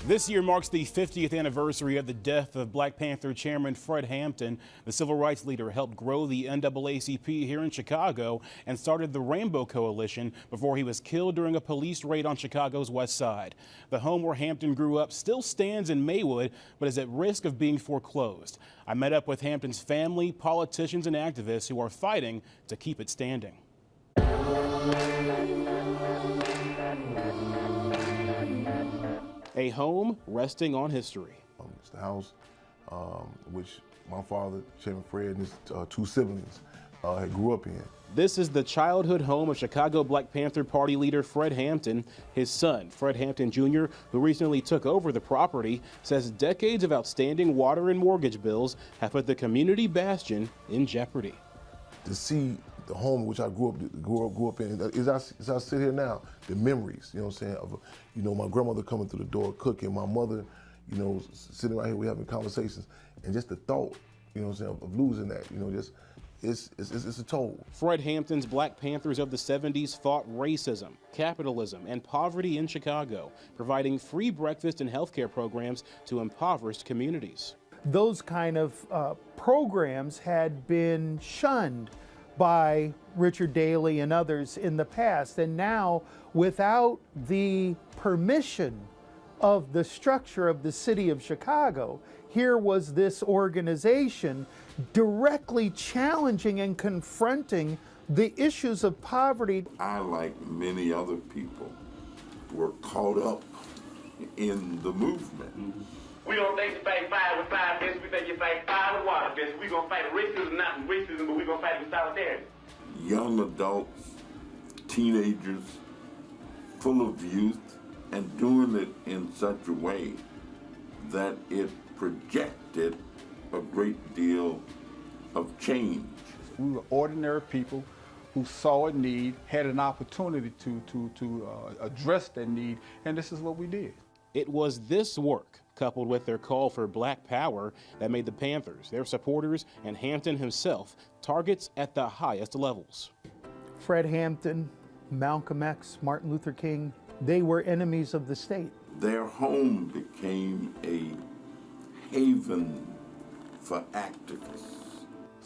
This year marks the 50th anniversary of the death of Black Panther Chairman Fred Hampton. The civil rights leader helped grow the NAACP here in Chicago and started the Rainbow Coalition before he was killed during a police raid on Chicago's west side. The home where Hampton grew up still stands in Maywood, but is at risk of being foreclosed. I met up with Hampton's family, politicians, and activists who are fighting to keep it standing. A home resting on history. It's the house which my father, Chairman Fred, and his two siblings grew up in. This is the childhood home of Chicago Black Panther Party leader Fred Hampton. His son, Fred Hampton Jr., who recently took over the property, says decades of outstanding water and mortgage bills have put the community bastion in jeopardy. To see the home which I grew up in, as I sit here now, the memories, you know what I'm saying, of, my grandmother coming through the door cooking, my mother, sitting right here, we having conversations, and just the thought, you know what I'm saying, of losing that, it's a toll. Fred Hampton's Black Panthers of the 70s fought racism, capitalism, and poverty in Chicago, providing free breakfast and healthcare programs to impoverished communities. Those kind of programs had been shunned by Richard Daley and others in the past, and now, without the permission of the structure of the city of Chicago, here was this organization directly challenging and confronting the issues of poverty. I, like many other people, were caught up in the movement. We don't think you fight fire with fire fists, we think you fight fire with water fists. We're going to fight racism, not racism, but we're going to fight with solidarity. Young adults, teenagers, full of youth, and doing it in such a way that it projected a great deal of change. We were ordinary people who saw a need, had an opportunity to address that need, and this is what we did. It was this work, coupled with their call for Black power, that made the Panthers, their supporters, and Hampton himself targets at the highest levels. Fred Hampton, Malcolm X, Martin Luther King, they were enemies of the state. Their home became a haven for activists.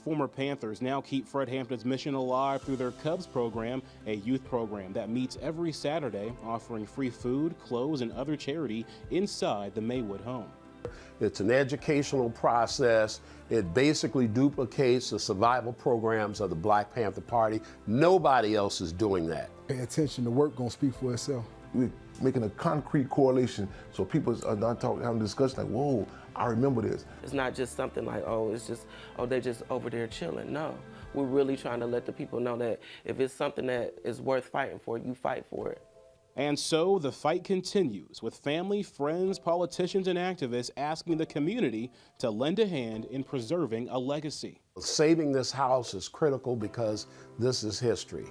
Former Panthers now keep Fred Hampton's mission alive through their Cubs program, a youth program that meets every Saturday, offering free food, clothes, and other charity inside the Maywood home. It's an educational process. It basically duplicates the survival programs of the Black Panther Party. Nobody else is doing that. Pay attention, the work gonna speak for itself. We're making a concrete correlation so people are not having a discussion like, whoa, I remember this. It's not just something like, they're just over there chilling. No, we're really trying to let the people know that if it's something that is worth fighting for, you fight for it. And so the fight continues, with family, friends, politicians, and activists asking the community to lend a hand in preserving a legacy. Saving this house is critical because this is history.